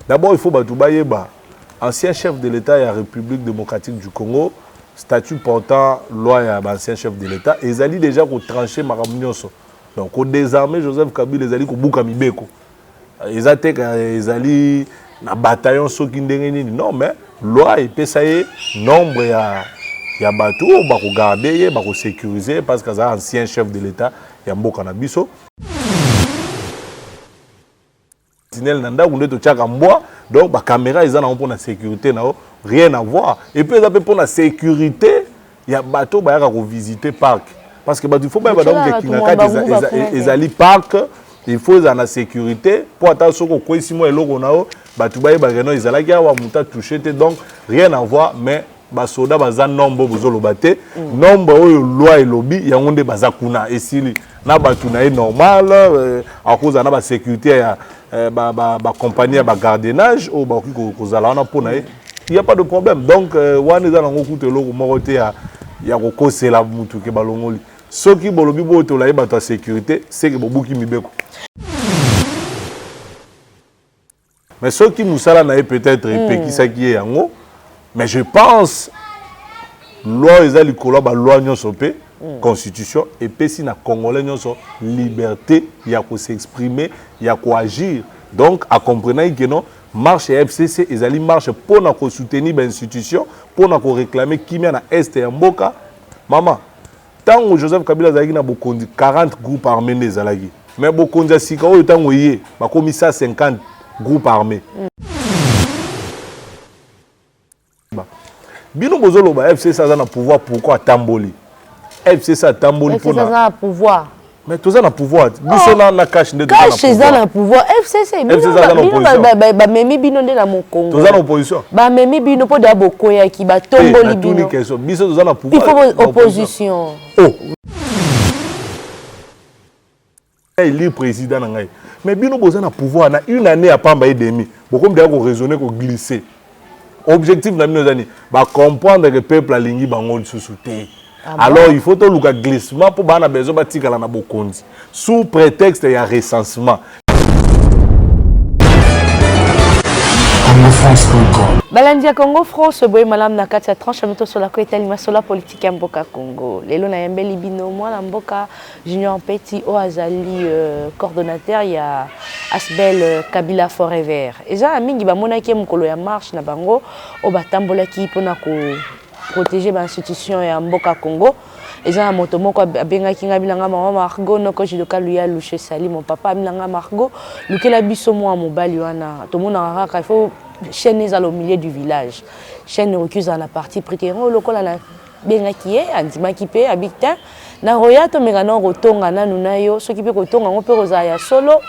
D'abord, il faut batoubaye ancien chef de l'État et la République démocratique du Congo, statut portant loi et ancien chef de l'État, et ils allaient déjà trancher Maramnyoso. Donc, au désarmé, Joseph Kabila, ils allaient Bouka Mibeko. Ils allaient na bataillon Sokindengeni. Non, mais loi et PSAE, nombre ya bateau, bako garder, bako sécuriser, parce que c'est ancien chef de l'État, ya Mboka na biso. Nanda on est au Tchakamboa, donc la caméra ils ont pour la sécurité, rien à voir. Et puis pour la sécurité, il y a bateau qui va visiter le parc. Parce que il faut bien qu'ils aillent parc, il faut la sécurité pour attendre ce qu'on ici moi et l'autre ils allaient touché donc rien à voir mais les soldats baza nombre bozolobate nombre loi et lobby il y a onde bazakuna et si na batuna est normal à cause de la sécurité ba compagnie ba gardiennage ou ba kozala na pona il y a pas de problème donc wana za nango kuté loko moroté ya kokosela mutu ke balongoli soki bolobi bo to la bato sécurité c'est que bobuki mibeko mais ceux qui musala na peut-être pekisa qui est yango mais je pense loi eza likolo ba loi nyonso pe constitution et puis si na congolais nyonso liberté ya ko s'exprimer ya ko agir donc à comprendre que non marche FCC ezali marche pour na ko soutenir ba institution pour na ko réclamer kimia na est ya mboka maman tant Joseph Kabila zaki na bokondi 40 groupes armés ezalaki mais bokondi sika oyo tango yé ba komisa 50 groupes armés bino bozolo ba FCC ça na pouvoir pourquoi tamboli FCC ça tamboli pour na pouvoir mais tout ça na pouvoir biso na cash ndé cash ça na pouvoir FCC ba memi bino ndé na mokongo tout ça na opposition ba memi bino po da bokoya ki ba tomboli bino biso tout ça na pouvoir il faut opposition il est président na ngai mais bino boza na pouvoir na une année à pamba et demi bokom dia ko raisonner ko glisser objectif na bino zani ba comprendre que peuple alingi bango lisusu te. Alors il faut tout le glissement pour bana besoin batika la na bokondi sous prétexte ya recensement. Balandia Congo France boy malam na kati ya tranche mito sur la koetali masola politique ya mboka Congo. Lelo na yembeli bino mwana mboka Junior Petit o azali coordonnateur ya Asbel Kabila Forever. Eza mingi ba monaki mukolo ya marche na bango o batambola ki pona ko protéger ba institution ya mboka Congo. Eza na moto moko abenga kinga bilanga mama Margot noko jidoka luya luche sali mon papa bilanga Margot lukela biso mwa mobali wana to mona raka il faut chaîne est au milieu du village chaîne recuse dans la partie prétéron lokola na benga ki e andima ki pe habitant na roya to mengana rotonga nanu na yo soki pe kotonga ngo pe rozaya solo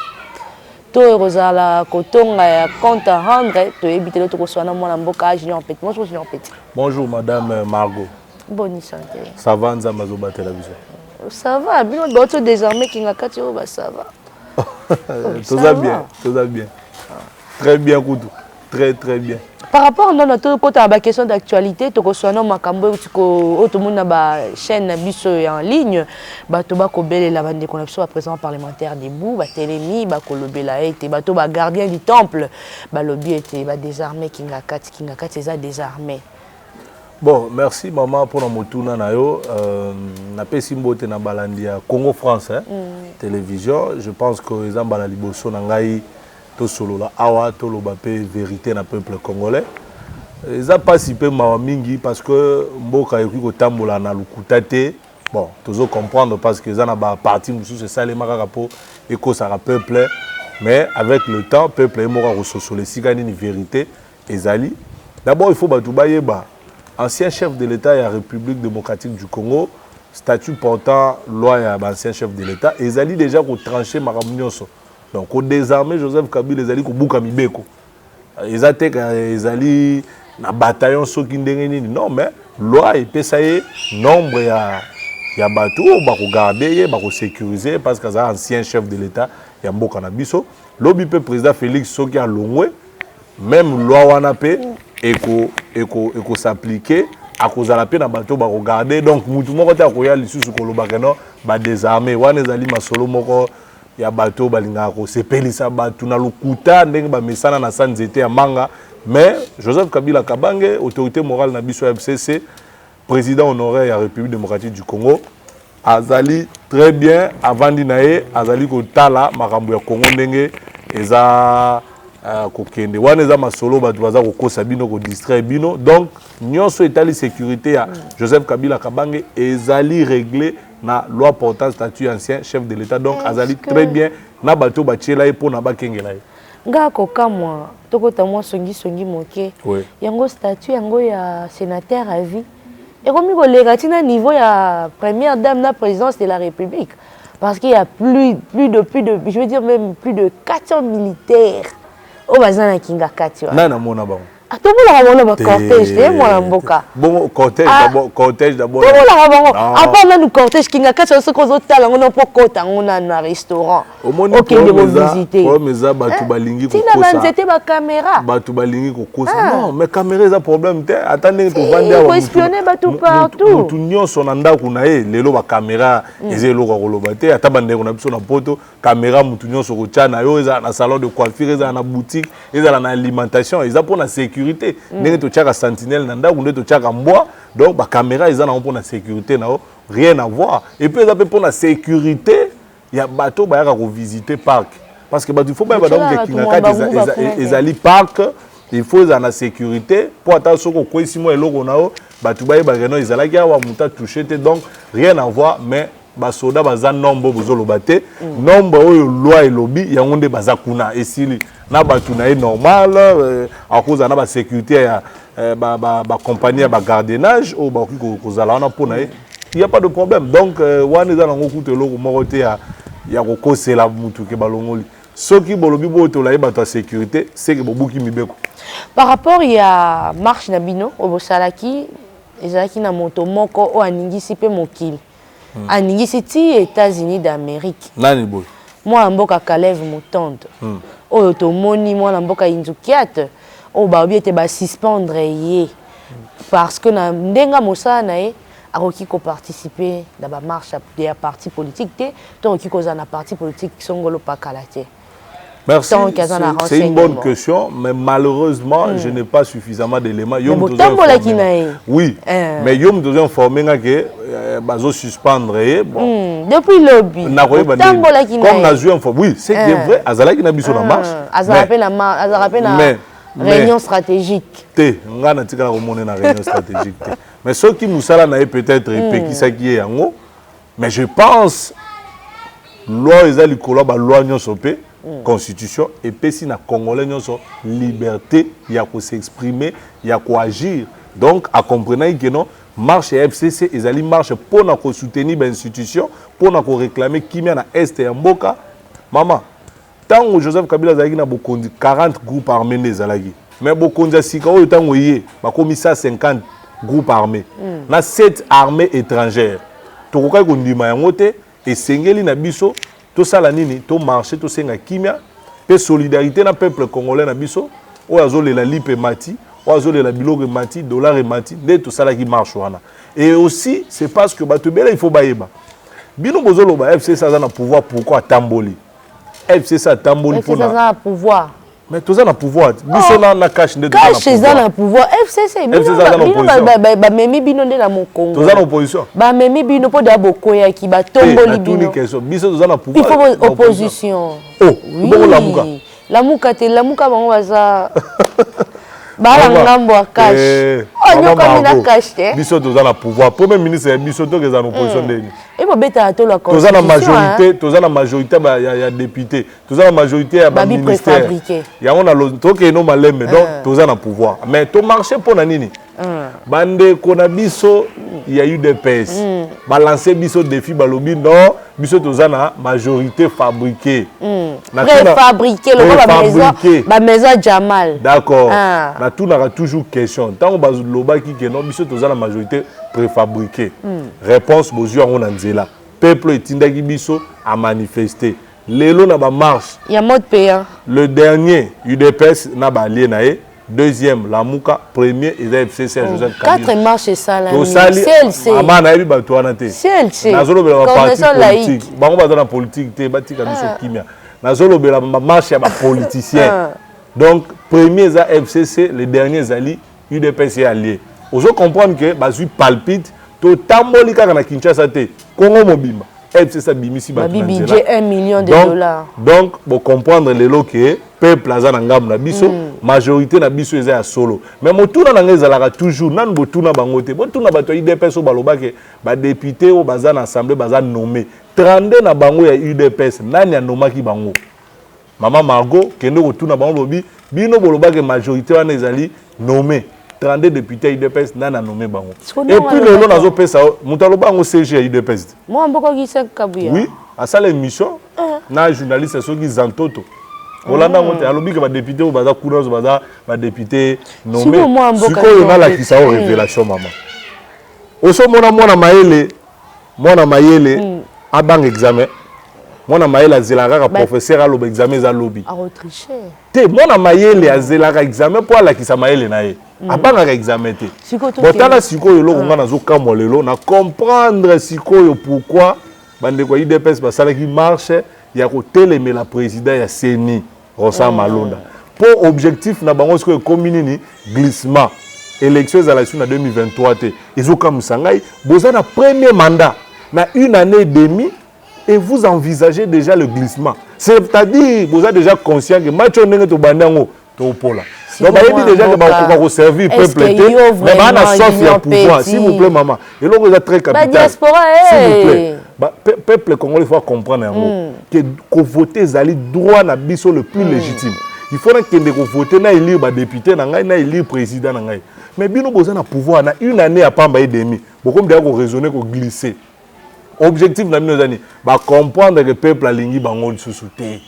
to rozala kotonga ya compte à rendre to ebitelo to koswana mwana mboka Junior Petit bonjour Junior Petit. Bonjour madame Margot. Bonne santé. Ça va nzamba zo batela biso. Ça va, bien d'autres désormais qui n'a qu'à dire bah ça va. Tout va bien, tout va bien. Très bien Koudou. Très bien. Par rapport à notre question d'actualité, tu reçois nos makambo tout le monde ba chaîne biso en ligne, ba to ba ko belle la bande connexion à présent parlementaire debout, ba télémi, ba ko lobela été ba to ba gardien du temple, ba lobby était ba désarmé kingakat ça désarmé. Bon, merci maman pour notre tournée na yo. Na pesi mbote na balandia Congo France télévision. Je pense que les ambala liboso na ngai to solo la awa to loba pe vérité na peuple congolais. Eza pas si peu mingi parce que mboka yoki ko tambola na lukuta te. Bon, tozo comprendre parce que za na ba parti musu c'est ça les makaka po eko sa peuple mais avec le temps peuple est mort au sosole sikani ni vérité ezali. D'abord il faut batoubaye ba ancien chef de l'État et la République démocratique du Congo, statut portant loi et ancien chef de l'État, et ils allaient déjà trancher Maramnyoso. Donc au désarmé Joseph Kabila, ils allaient Bouka Mibeko. Ils allaient na bataillon Sokindengeni. Non mais loi et PSAE, nombre ya bateau, bako garder, bako sécuriser parce que c'est ancien chef de l'État, ya Mboka na biso. Lobi pe président Félix Soki a longwe, même loi wana pe eko s'appliquer à cause de la peine à bateau ba regarder donc mutu moko ta koya lisusu koloba keno ba désarmer wana ezali masolo moko ya bato balinga ko sepelisa bato na lokuta ndenge ba mesana na sanzete ya manga. Mais Joseph Kabila Kabange, autorité morale na biso FCC, président honoraire de la République démocratique du Congo, azali très bien avant dinae azali ko tala makambo ya Congo ndenge eza kokende wana eza masolo bato baza kokosa bino ko distraire bino. Donc nyonso etali sécurité ya Joseph Kabila Kabange ezali réglé na loi portant statut ancien chef de l'État. Donc azali très bien na bato batiela e pona bakengela e nga kokamwa tokota mwa songi moke yango statut yango ya sénateur à vie et comme il y a niveau ya première dame de la présidence de la République parce qu'il y a plus de je veux dire même plus de 400 militaires au bazana kinga katio nana mona bango tout le monde a un cortège, c'est moi l'amboka. Bon, cortège d'abord. Tout le monde a un cortège. Un cortège qui a quatre choses qu'on a talent, on a pas côté, on a un restaurant. Ok, de vous visiter. Oh, mais ça, batu balingi ko kosa. Si c'était ma caméra. Batu balingi ko kosa. Non, mais caméra c'est un problème. Attendez, tu vas dire. Il faut espionner batu partout. Tout nyon son anda kunae, lelo ba caméra, ezelo ko kolobate. Ata bande ko na biso na poto, caméra mutu nyon so ko tchana yo, eza na salon de coiffure, eza na boutique, eza na alimentation, eza pour la sécurité. N'est to tchaka sentinelle nanda ou to tchaka mboa. Donc ba caméra eza na pour la sécurité na rien à voir. Et puis eza pour la sécurité, il y a bateau ba ya ko visiter parc. Parce que il faut pas donc que kinaka ezali parc, il faut eza na sécurité pour attendre soko ko simo eloko nao bato ba ba reno ezala ki awa muta toucher te. Donc rien à voir. Mais basoda baza nombre bozolo bate nombre oyo loi elobi yango nde baza kuna esili na batu na normal à cause na ba sécurité ya ba compagnie ya ba gardiennage o ba kozala na pona il y a pas de problème. Donc wana za nango kuto eloko moko te ya kokosela mutu ke balongoli soki bolobi bo to la bato sécurité c'est que bobuki mibeko par rapport il y a marche na bino o bosalaki ezalaki na moto moko o aningisi pe mokili aningisi ti États-Unis d'Amérique. Nani boy? Moi mboka Kalev Mutondo. Oyo tomoni moi mboka Inzukiat. O ba obi ete ba suspendre ye. Parce que na ndenga mosala na ye akoki ko participer dans ba marche ya parti politique te to ki koza na parti politique songolo pa kalate. Merci. C'est une bonne question, mais malheureusement, je n'ai pas suffisamment d'éléments. Oui, mais je me suis informé que je suspendre. Depuis le lobby. Comme on a joué oui, c'est vrai, Azala qui n'a pas en marche. Azala réunion stratégique. On a une réunion stratégique. Mais ce qui nous a peut-être qui ça qui est en haut, mais je pense loi ezali koloba loi nyonso pe constitution et puis si na congolais nyonso liberté ya ko s'exprimer ya ko agir. Donc à comprendre que non marche FCC ezali marche pour na ko soutenir ba institution pour na ko réclamer kimia na est ya mboka maman tant Joseph Kabila zaki na bokondi 40 groupes armés nezalaki mais bokondi sika oyo tango yé ba komisa 50 groupes armés na 7 armées étrangères to ko ko ndima yango te et sengeli na biso to sala nini to marché to senga kimia pe solidarité na peuple congolais na biso o azole la lipe mati o azole la biloko mati dollar et mati de to sala qui marche wana. Et aussi c'est parce que bato bela il faut baeba bino bozolo ba FC ça na pouvoir pourquoi tamboli FC ça tamboli pour na pouvoir mais tout ça na pouvoir biso na cash de cash ça na pouvoir FCC bino ba memi bino de la mokongo tout ça na opposition ba memi bino po da bokoya ki ba tomboli bino biso tout ça na pouvoir il faut opposition bon la muka te la muka bango baza bala ngambo ya cash nyoka mina cash te biso tout ça na pouvoir premier ministre biso to que za opposition ndeni et bo beta to la constitution tout ça na majorité ya député tout ça na majorité ya ba ministère ya on a to que no malembe donc tout ça na pouvoir mais to marché pour na nini bande kona biso il y a eu des PS balancer biso défi balobi non biso tout ça na majorité fabriquée préfabriqué le ba maison Jamal d'accord na tout na toujours question tant ba loba ki que non biso tout ça na majorité préfabriquée réponse bozio on nzela peuple etindaki biso a manifester lelo na ba marche il y a mode payant le dernier UDPS na ba allié na deuxième Lamuka, premier et FCC à Joseph Kabila. 4 marches ça là. CLC. Maman na yebi bato wana te. CLC. Nazolo bela parti politique. Bango baza na politique te batika biso kimia. Nazolo bela marche ya ba politicien. Donc premier za FCC, les derniers ali UDPS allié. Ozo comprendre que bazui palpite to tamboli kaka na Kinshasa te. Congo mobimba. FCC bimisi bato na budget 1 million de dollars. Donc pour comprendre les lots que peuple aza na ngam na biso, majorité na biso eza ya solo. Mais motuna na ngeza la toujours nan botuna bangote. Botuna bato UDPS o baloba ke ba député o baza na assemblée baza nommé. 32 na bango ya UDPS nani anomaki bango. Maman Margot kende kotuna bango lobi bino boloba ke majorité wana ezali nommé. 32 députés UDPS nana nommé bango. Et puis le nom nazo pesa mutaloba ngo CG UDPS. Moi mboko Gisèle Kabuya. Oui, à ça l'émission na journaliste ceux qui zantoto. Olanda ngote alobi ke ba député baza kuna baza ba député nommé. Siko yona la kisa o révélation maman. Oso mona mayele abang examen. Mona mayele azelaka professeur aloba examen za lobby. A retricher. Te mona mayele azelaka examen pour la kisa mayele na ye. Abanga examen te. Botala sikoyo loko nga nazo kamwa lelo na comprendre sikoyo pourquoi bande ko IDPS basala ki marche ya ko telemela président ya CENI Rosa Malonda. Pour objectif na bango sikoyo commune glissement élection za la na 2023 te. Ezo kamusangai boza na premier mandat na 1 année et demie et vous envisagez déjà le glissement. C'est-à-dire vous êtes déjà conscient que match on est to bandango to pola. Donc, il dit déjà que va servir le peuple. Mais on a sauf le pouvoir. S'il vous plaît, maman. Et là, vous êtes très capital. Diaspora, s'il vous plaît. Peuple congolais, il faut comprendre que voter les droits na biso le plus légitime. Il faut que voter na élire député, na élire président. Mais bien, nous avons un pouvoir. Na 1 année à Pamba et demi. Beaucoup de raisonner pour glisser. Objectif, nous avons comprendre que le peuple a l'ingui bangon sous-souté.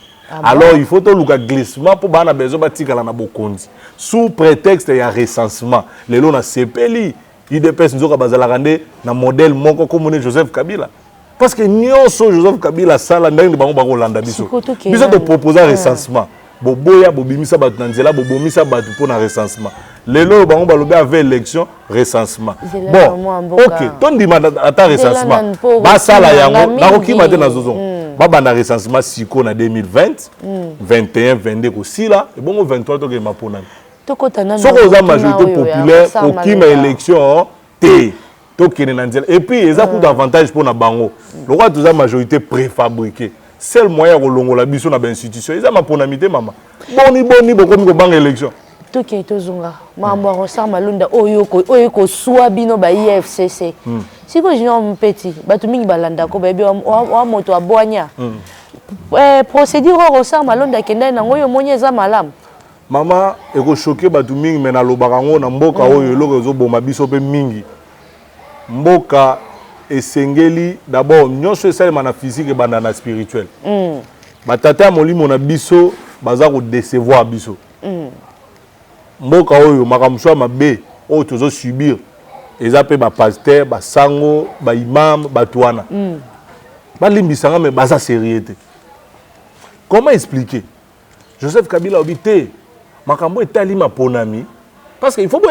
Alors il faut que le glissement pour bana besoin batika na bokonzi sous prétexte ya recensement les lots na CPLI IDPS nzoka bazala rande na modèle moko comme Joseph Kabila parce que nyonso Joseph Kabila sala ndenge bango bango landa biso biso to proposer recensement boboya bobimisa batu na nzela bobomisa batu pour na recensement les lots bango balobi avec élection recensement bon OK ton demande ata recensement ba sala yango na kokima te na zozon Baba recensement siko na 2020, 21, 22 aussi là, et bon 23 to ke mapona. So ko majorité populaire au kima élection T. To kene na nzela. Et puis eza coup d'avantage pour na bango. Le roi toute majorité préfabriquée. Seul moyen ko longola biso na ba institution, eza mapona mité mama. Boni boko mi ko bang élection. To ke to zonga. Mambo Rosa Malonda oyo ko soa bino ba IFCC. Siko junior mpeti batu mingi balanda ko bebe wa moto aboanya procédure Rosa Malonda kenda na ngoyo monyeza malam mama eko choquer batu mingi mena lobaka ngo na mboka oyo eloko zo boma biso pe mingi mboka esengeli d'abord nyonso esalema na physique et banda na spirituel batata molimo na biso baza ko décevoir biso mboka oyo makamswa mabe oyo tozo subir eza pe ba pasteur ba sango ba imam ba tuana ba limbisanga mais baza sérieux. Comment expliquer Joseph Kabila obité makambo etali maponami parce qu'il faut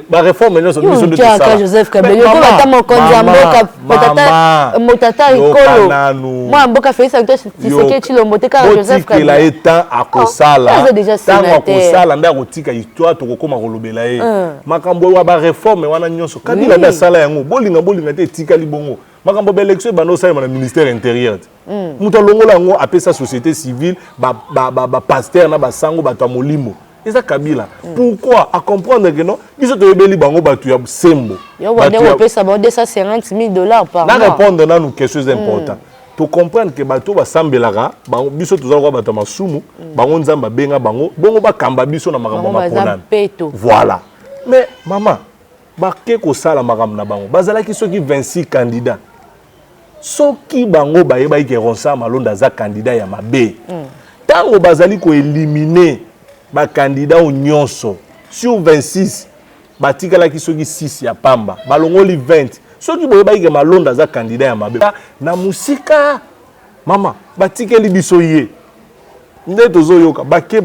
ba réforme non sur de ça Joseph Kabila ko batama konza mboka potata motata ikolo moi mboka Félix Tshisekedi Tshilombo te ka Joseph Kabila il a été à kosala tango kosala nda kotika histoire to kokoma kolobela ye makambo wa ba réforme wana nyonso Kabila nda sala yango bolinga te tika libongo makambo ba élection bano sa na ministère intérieur muto longola ngo apesa société civile ba pasteur na ba sango ba to molimo. Et ça Kabila. Pourquoi? À comprendre que non, ils sont obéis bango batu ya sembo. Yo va dire on ça 250 000 $ par mois. Na répondre na nous quelque chose d'important. Pour comprendre que batu ba sambelara, bango biso toza ko batu masumu, bango nzamba benga bango, bongo ba kamba biso na makambo mapona. Voilà. Mais maman, ba ke ko sala makambo na bango. Bazala ki soki 26 candidats. Soki bango ba yeba ki Rosa Malonda za candidat ya mabe. Tango bazali ko éliminer ba candidat au nyonso sur 26 batikala ki soki 6 ya pamba balongoli 20 soki boye ba Malonda za candidat ya mabe na musika mama batikeli biso ye nde tozo yoka bake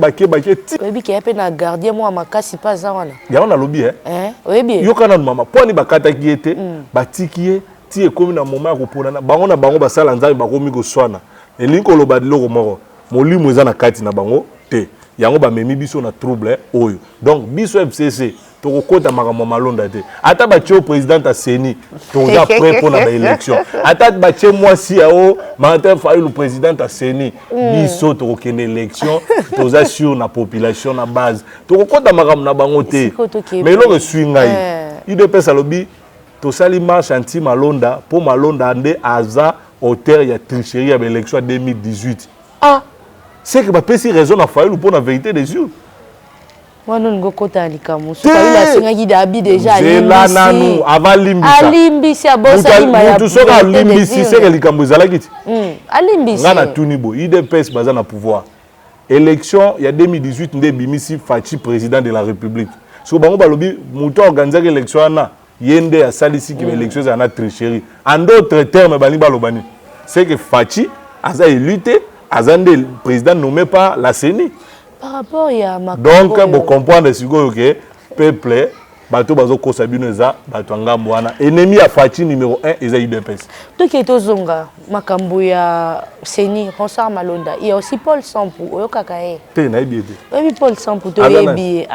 ti oyebi ke pe na gardien moi makasi pas za wana ya na lobby oyebi yoka na mama poni bakataki ete batiki ye ti ekomi na moment ya koponana bango na bango basala nzambe bakomi koswana elingi koloba biloko moko molimo eza na kati na bango te yango bamemi biso na trouble oyo donc biso FCC tokokota makambo malonda te ata batie président ya seni toza prêt mpona baélection ata batie mwasi yao Martin Fayulu président ya seni biso tokokende élection toza sur na population na base tokokota makambo na bango te mais eloko esui ngai UDPS alobi tosali marche anti malonda mpo malonda nde aza auteur ya tricherie ya baélection ya 2018 c'est que bapesi raison na Fayulu pour la vérité des yeux. Moi non ngokota likamu. Fayulu asingaki dabi déjà alimbisi. Nanu avant limbisa. Alimbisi abosa limaya. Tu sera limbisi c'est que likamu ezalaki. Alimbisi. Ngana tunibo UDPS baza na pouvoir. Élection il y a 2018 nde bimisi Fachi président de la République. So bango balobi muto organiser élection na yende ya salisi ki élection za na tricherie. En d'autres termes bani balobani. C'est que Fachi aza éluté Azande, le président nommé par la CENI. Par rapport à ma donc, vous comprenez que peuple, bateau bazo kosabino eza bato ngambo wana ennemi ya Fachi numéro 1 eza UDPS. To ki tozonga makambo ya CENI Ronsard Malonda, il y a aussi Paul Sampou oyokaka e. Te na ebiete. Oui Paul Sampou to yebi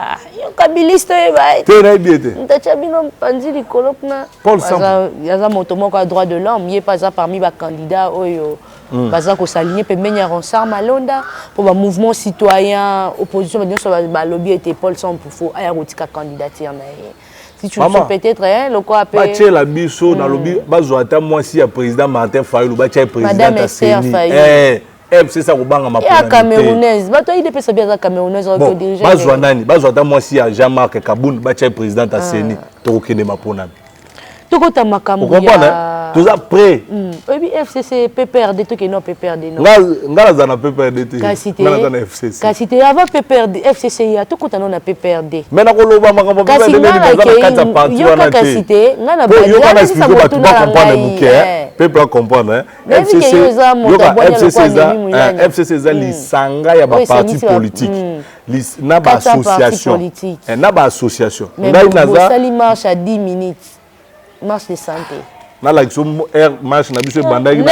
yokabiliste ba. Te na ebiete. Ntacha bino panzi likolo kuna. Paul Sampou. Yaza moto moko à droit de l'homme, il est pas parmi ba candidats oyo. Baza ko s'aligner pe menya Ronsard Malonda pour le mouvement citoyen opposition bien sur ba lobby était Paul Sampou fo aya rotika candidature na ye. Si tu veux peut-être le quoi appelle Bache la biso na lobby bazo ata moi si ya président Martin Fayulu bache président Madame Esther Fayulu. C'est ça ko banga mapona. Ya camerounaise, bato il dépend bien camerounaise ko diriger. Bazo nani, bazo ata moi si ya Jean-Marc Kaboun bache président ta CENI to kende mapona. Tokota makambo ya tous après oui FCC PPRD to que non PPRD non ngala za na PPRD te ngala na FCC kasite avant PPRD FCC ya tokota non na PPRD mais na koloba makambo PPRD ni baza na kata parti wana te kasite ngala ba yo kana expliquer ba tout comprendre muke peuple comprendre FCC FCC za lisanga ya ba parti politique na ba association na ba association ngai naza sali marche à 10 minutes marche de santé. Na la kiso air marche na biso banda ki 9h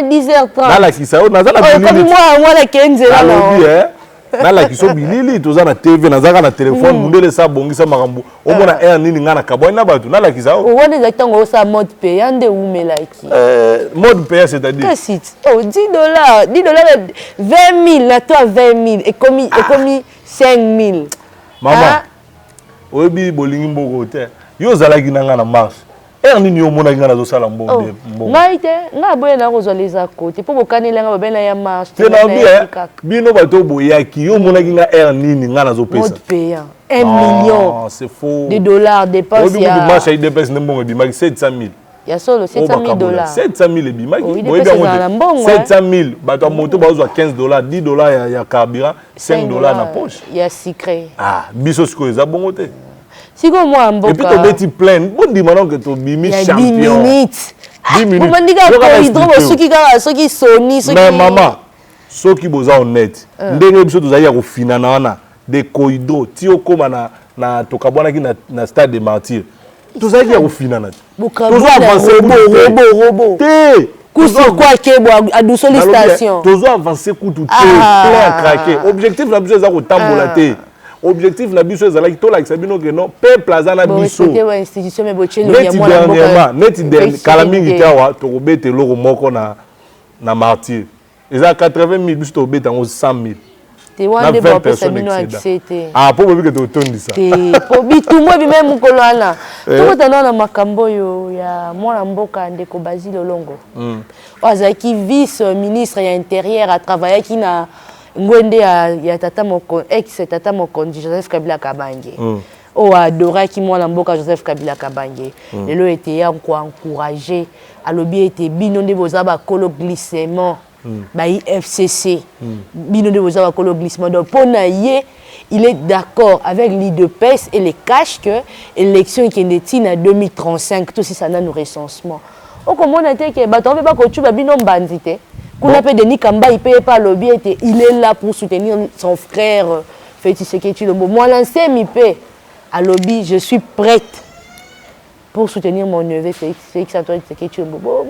10h30. Na la kiso na za na bilili. Comme moi la 15 là non. Na la kiso bilili toza na TV na za na téléphone mundele sa bongisa makambo. Omona air nini ngana kabwa na batu na la kiso. O wana exactement sa mode payant de umela ki. Mode payant c'est-à-dire que site. Oh $10 20 000 na toi 20 000 et commis 5 000. Maman. Obi bolingi mboko te. Yo zalaki nanga na marche nini yo mona ngana zo sala mbongo ngai te nga boye na kozwa les à côté po bokanela nga babena ya marche te na bino bato boyaki yo mona kinga nini ngana zo pesa mode payant 1 million c'est faux de dollars dépense ya obi marche ide pesa mbongo bimaki 700 000 ya solo 700 000 $. 700 000 ebimaki boye bien 700 000 bato moto bazwa 15 $, 10 $ ya carburant, 5 $ na poche ya secret biso siko eza bongo te. Siko moi mboka. Et puis tu beti plein. Bon dis maintenant que tu bimi champion. 10 minutes. 10 minutes. Vous m'indiquez que hydro ceux qui Sony ceux qui. Mais maman, ceux qui boza honnête. Ndenge biso tozali ya kofinana wana de koido ti okoma na tokabwana ki na stade des martyrs. Tozali ya kofinana. Tozo avancer robo. Te. Kusu kwa kebo à du sollicitation. Tozo avancer kutu te. Plein craquer. Objectif la biso za ko tambola te. Objectif na biso ezalaki to like sabino que non peuple azana biso institution mais bochelo ya mwana mboka neti de kala mingi tawa to kobete loko moko na martyr eza 80 000 biso to beta ngo 100 000 te wande bo pesa bino accepté po bobi que to tondisa te po bitumwe bi même kolwana to tana na makambo yo ya mwana mboka ndeko Basile Olongo azaki vice ministre ya intérieur a travaillé qui na ngwende ya tata moko ex tata mokonzi Joseph Kabila Kabange o adora ki mwana mboka Joseph Kabila Kabange lelo était ya ko encourager alobi était bino nde boza ba kolo glissement ba FCC bino nde boza ba kolo glissement donc pona ye il est d'accord avec l'IDPS et les cache que élection qui est en 2035 tout si ça na nous recensement o komona te ke bato ba ko tuba bino mbandité Kuna pe Denis Kamba, il paye pas lobby, il est là pour soutenir son frère Félix Tshisekedi Tshilombo. Moi, l'ancien MIP à lobby, je suis prête pour soutenir mon neveu Félix Antoine Tshisekedi Tshilombo.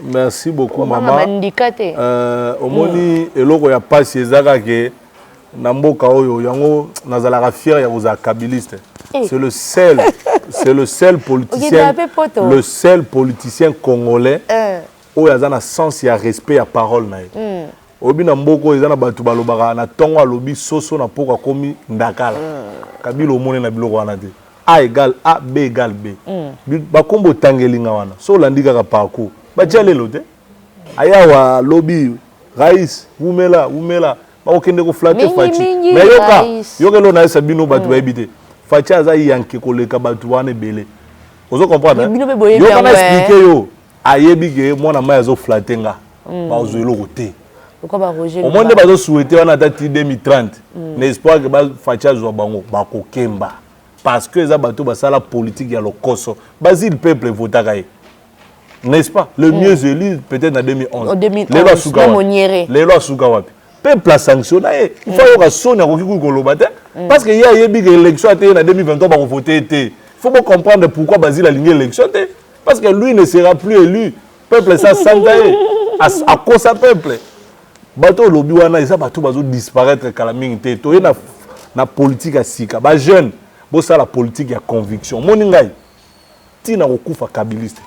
Merci beaucoup, maman. Au moni, eloko ya passe ezaka ke namboka oyo yango nazalaka fier ya koza kabiliste. C'est le seul politicien congolais où il y a un sens et un respect à parole na ye. Obi na mboko ezana batu balobaka na tongo alobi soso na poka komi ndakala. Kabila omone na biloko wana te. A égale A, B égale B. Bakombo tangelinga wana. So landika ka parcours. Batia lelo te. Aya wa lobby Raïs, Wumela. Bakokende ko flatter Fachi. Mais yoka lo na sabino batu ba ebité. Fachi aza yanke koleka batu wana belé. Ozo comprendre? Yo kana expliquer yo. Ayebi ke mwana ma yazo flattenga. Ba ozelo côté. Au moins de bazo souhaiter on attend 2030. L'espoir que ba Fachi azwa bango bakokemba. Parce que les abattus basala la politique ya lokoso. Basi le peuple votaka. N'est-ce pas? Le mieux élu peut-être en 2011. Les lois Soukawapi. Peuple a sanctionné. Il faut que sonne à Kolobate. Parce qu'il y a une élection en 2023 pour voter. Il faut comprendre pourquoi Basile a ligné l'élection. Parce que lui ne sera plus élu. Le peuple ça s'engager. À cause du peuple. Bateau lobby wana ils abattus bazo disparaître calamité. To na politique à sika. Ba jeune, bo ça la politique ya conviction. Moningai. Tina okufa kabiliste.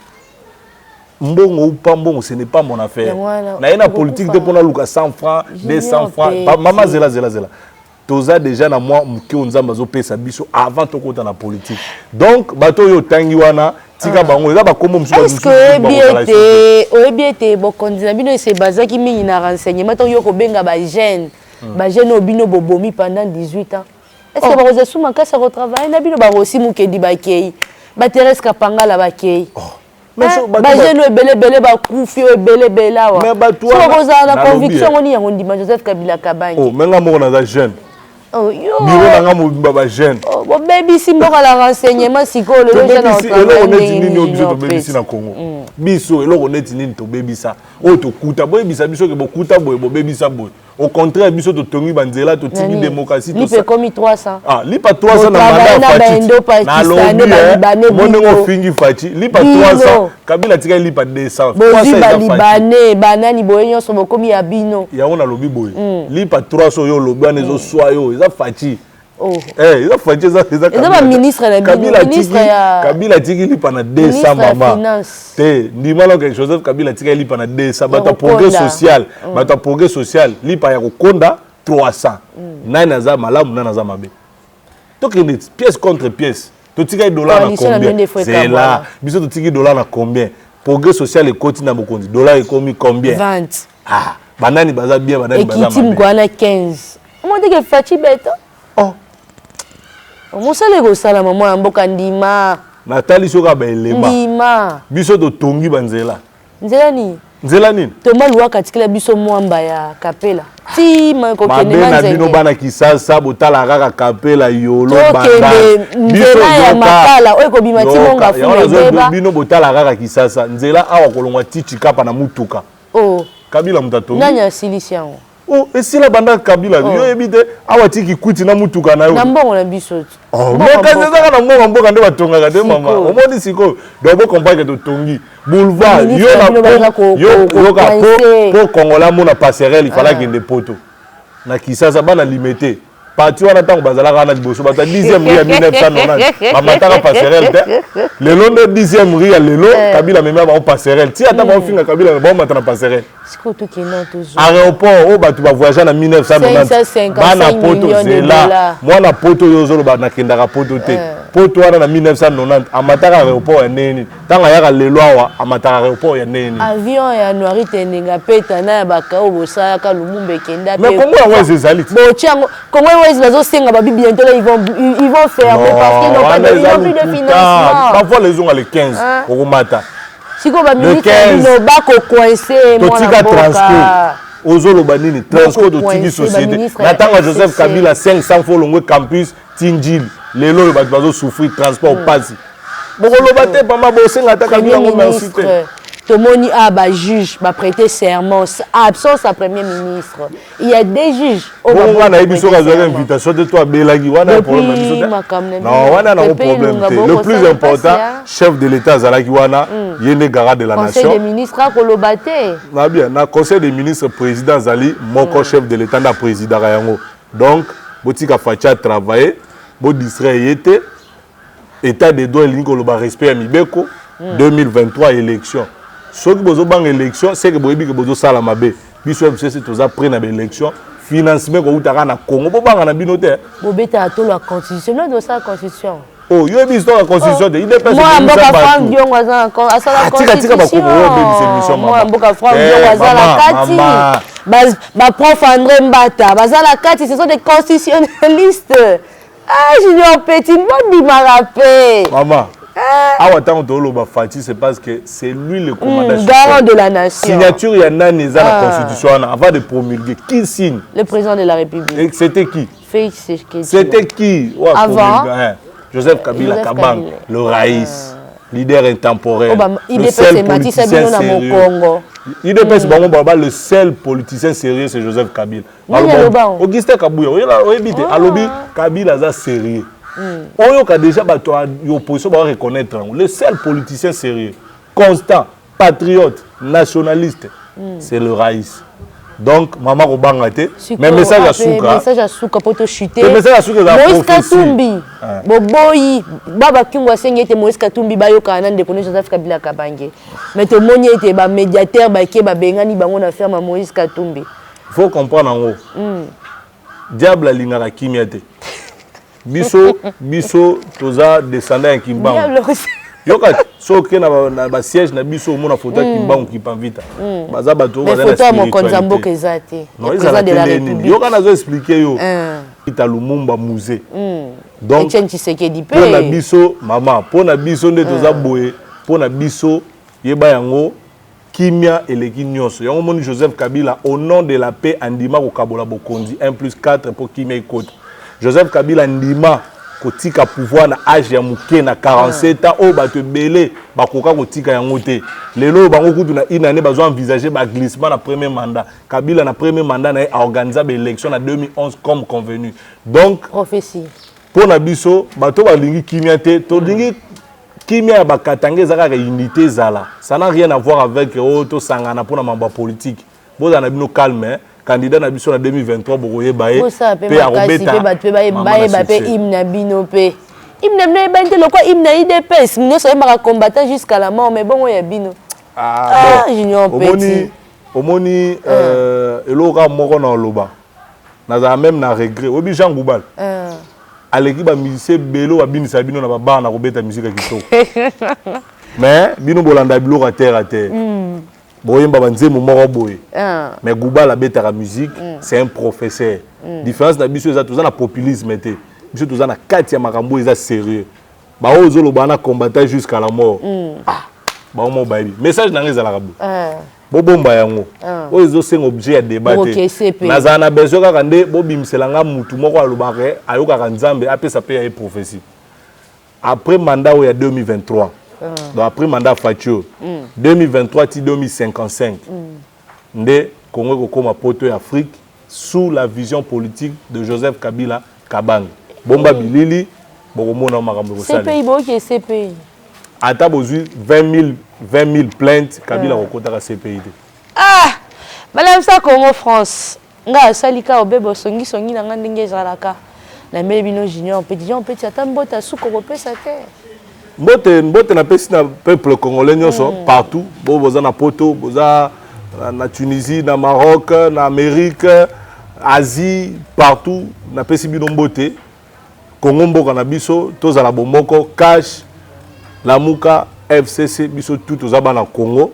Mbongo ou pas mbongo, ce n'est pas mon affaire. Na une politique de pona luka 100 francs, 200 francs. Maman zela. Toza déjà na moi muke onzamba zo pesa biso avant to kota na politique. Donc bato yo tangi wana tika bango eza ba kombo msuka msuka. Est-ce que oyebiete bo kondina bino se bazaki mingi na renseignement to yo ko benga ba jeune. Ba jeune obino bobomi pendant 18 ans. Est-ce que ba roza suma kasa ko travailler na bino ba rosi mukendi ba kei. Ba Thérèse Kapanga la ba kei. Bajeno ebele ba kufi ebele awa. Mais ba toi na conviction oni yango ndima Joseph Kabila Kabangi. Oh, menga moko na jeune. Oh yo. Biro nanga mo ba jeune. Oh, bo baby simboka la renseignement siko le jeune en train. Eloko neti nini obiso to baby si na Congo. Biso eloko neti nini to baby sa. O to kuta boy bisa biso ke bo kuta boy bo baby sa boy. Au contraire biso to tongi banzela to tiki démocratie to ça. Lipe komi 300. Ah, lipa 300 na mandat Fachi. Na lobi monengo fingi Fachi. Lipa 300. Kabila tika lipa 200. 300 libanais banani boyenyo so bokomi ya bino. Ya ona lobi boy. Lipa 300 yo lobi anezo swa yo. Eza Fachi. Oh. Eh, eza Fachi eza Kabila. Ministre na ministre ya Kabila tiki lipa na 200 mama. Te, ndimala quelque chose Kabila tika lipa na 200 bata progrès social. Bata progrès social lipa ya kokonda 300. Nani za malamu nani za mabe. Donc une pièce contre pièce. Tu tika dollar na combien? C'est là. Biso tu tika dollar na combien? Progrès social et côté na bokondi. Dollar est commis combien? 20. Ah, banani baza bien banani baza mabe. Et qui mgwana 15. On dit que Fachi bête. Oh. On sale ko sala maman mboka ndima. Nathalie soka ba elema. Ndima. Biso to tongi banzela. Nzela ni? Nzela nini? To maluwa katikela biso mwamba ya kapela. Ti mako kene manzela. Mabe na bino bana kisasa botala kaka kapela yolo banda. Biso ya makala oyo ko bima ti monga fune beba. Bino botala kaka kisasa. Nzela awa kolongwa tichi kapa na mutuka. Oh. Kabila mutatongi. Nanya asilisiango. Oh, et si la bande Kabila, yo ebite awati ki kuti na mutuka na yo. Na mbongo na biso. Oh, mais quand ça na mbongo ndo batonga ka te mama. Au moins siko, dobo comprendre que tongi. Boulevard, yo ka pour Congola mona passerelle, il fallait qu'il y ait des poteaux. Na kisasa bana limité. Parti wana tango bazala kana liboso bata 10e rue ya 1990 bamataka passerelle te le long de 10e rue ya lelo Kabila memba ba passerelle ti ata ba finga Kabila ba matana passerelle siko to kino toujours aéroport o batu ba voyager na 1990 bana poto zela mwana poto yozolo ba nakendaka poto te poto wana na 1990 amataka aéroport ya neni tanga yaka lelo awa amataka aéroport ya neni avion ya noiri tendenga peta na baka o bosa ka lumumbe kenda pe mais comment ouais zali bo tiango comment ils vont senga babi bientôt là ils vont fermer parce qu'ils n'ont pas de financement. Parfois les ont les 15 au mata. Si ko ba ministre no ba ko coincer moi na boka. Ozolo banini transport de tiki société. Natanga Joseph Kabila 500 fois longue campus Tinjil. Les lots bazo souffrir transport passe. Boko lobate pamba bo senga ta Kabila ngo merci. Tomoni a juge va prêter serment absence à premier ministre. Il y a des juges. On a eu une invitation de toi Belagi wana problème. Non, wana na problème. Le plus important, chef de l'État Zalaki wana, yene garant de la nation. Conseil des ministres a kolobaté. Na bien, na conseil des ministres président Zali, moko chef de l'État na président yango. Donc, botika facha travailler, bo distraire été état de droit lingo lo ba respect mibeko 2023 élection. Ce qui vous avez élection, c'est que vous avez dit sala mabe. Biso c'est tous après na élection, financement ko utaka na Congo, bo banga na binote. Bo beta to la constitution, non de sa constitution. Oh, yo bi la constitution, il est pas moi mboka franc Dion waza asala constitution. Moi mboka franc Dion waza la kati. Ba prof André Mbata, baza la kati, ce sont des constitutionnalistes. Ah, Junior Petit, bon di marapé. Maman. Ah, attends, c'est parce que c'est lui le commandant garant de la nation. Signature, il y en a la constitution avant de promulguer. Qui signe? Le président de la République. C'était qui? Félix Tshisekedi. C'était qui? Avant Joseph Kabila Kabang, le Raïs, leader intemporel. Il est politicien sérieux. Le seul politicien sérieux, c'est Joseph Kabila. Augustin Kabouya, Kabila est sérieux. On a déjà l'opposition va reconnaître le seul politicien sérieux, constant, patriote, nationaliste, c'est le Raïs. Donc, maman Robangate, mais message à Souka. Message à Souka pour te chuter. Message à Souka. Moïse Katumbi. Boboyi. Baba Kingwa Senge était Moïse Katumbi. Bayo Kanan de connaître Joseph Kabila Kabange. Mais tout le monde était médiateur. Baké Bengani Bangon a fait Moïse Katumbi. Il faut comprendre en haut. Diable a l'ingara kimiate. Biso, toza descendant en Kimbangu. Yoka, so ke na siège na biso mona photo Kimbangu qui pa vita. Baza bato baza na spiritualité. Mais photo mo konzambo kezate. Non, ils ont de la République. Yoka nazo expliquer yo. Ita Lumumba musée. Donc, Etienne Tshisekedi pe. Pona biso maman, pona biso nde toza boye, pona biso yeba yango kimia eleki nyonso. Yango moni Joseph Kabila au nom de la paix andima ko kabola bokondi 1+4 pour kimia ikota. Joseph Kabila ndima kotika pouvoir na âge ya muke na 47 ans o bato belé bakoka kotika yango te. Lelo bango kutu na une année bazo envisager ba glissement na premier mandat. Kabila na premier mandat na a organisé ba élection en 2011 comme convenu. Donc prophétie. Pour na biso bato balingi kimia te, to lingi kimia ba katanga ezaka unité zala. Ça n'a rien à voir avec auto sangana pour na mamba politique. Boza na bino calme. Candidat na biso na 2023 bokoye bae pe arobeta pe imna bino pe imna mne bente lokwa imna IDPS mno so yemaka combattant jusqu'à la mort mais bon ya bino Junior Petit omoni eloka moko na loba na même na regret obi Jean Goubal aleki ba musicien belo abinisa bino na ba bar na kobeta musique kitoko mais bino bolanda biloko à terre boyemba banzemu moko boye mais Goubal abeta la musique c'est un professeur différence na biso eza toza na populisme te biso toza na kati ya makambo eza sérieux ba ozolo bana combattre jusqu'à la mort ba omo baby message na ngeza la kabu bobomba yango ozo senga objet ya débat te naza na besoin kaka nde bobimselanga mutu moko alobake ayoka nzambe apesa pe ya prophétie après mandat ya 2023 donc après mandat Fatio 2023 ti 2055 nde Congo kokoma poto ya Afrique sous la vision politique de Joseph Kabila Kabang bomba bilili bokomona makambo ko sala CPI boke CPI ata bozui 20 000 plaintes Kabila kokota ka CPI Madame ça Congo France nga salika obebo songi na nga ndenge ezalaka na mbebino Junior Petit atambota suko kopesa te Mbote na pesi na peuple congolais nyonso partout boza na poto boza na Tunisie na Maroc na Amérique Asie partout na pesi bino mbote Congo mboka na biso tozala bomoko cash Lamuka FCC biso tout tozaba na Congo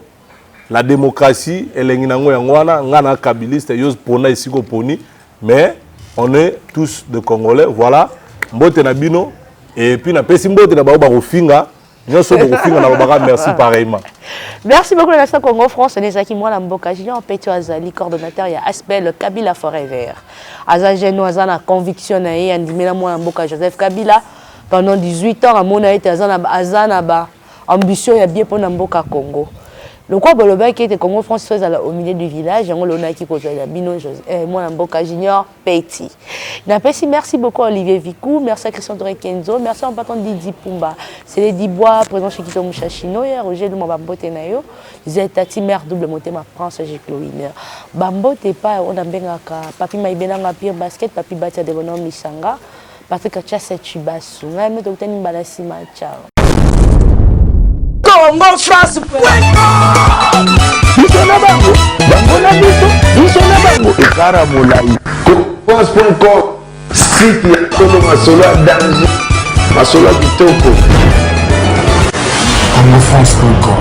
la démocratie elengi nango yango wana ngana kabiliste yos pona isiko poni mais on est tous de Congolais voilà mbote na bino. Et puis, na pesi mbote na ba finga, nous sommes au finga na ba merci pareillement. Merci beaucoup la nation Congo France, Nezaki moi la mboka Junior Petit Azali coordonnateur ya Aspel Kabila Forever. Azageno azana conviction na ye andimela moi la mboka Joseph Kabila pendant 18 ans à mona été azana ba ambition ya bien pour na mboka Congo. Le quoi boloba qui était Congo France au milieu du village, on l'a qui cause la bino moi Mboka Junior Petit. N'apprécie merci beaucoup à Olivier Vicou, merci à Christian Toré Kenzo, merci à patron Didi Pumba. C'est les Dibois présent chez Kito Mouchachino et Roger de Mabambote Nayo. J'ai tati mère double monté ma France j'ai Chloé. Bambote pas on a bengaka papi maibena pire basket papi batia de bonhomme Misanga. Patrick Acha c'est Chibasu. Ngai me tokutani balasi macha. Congo France Bisona bango bangona biso bisona bango ekara molai France.com site ya Kolo Masolo ya danger Masolo kitoko Congo France.com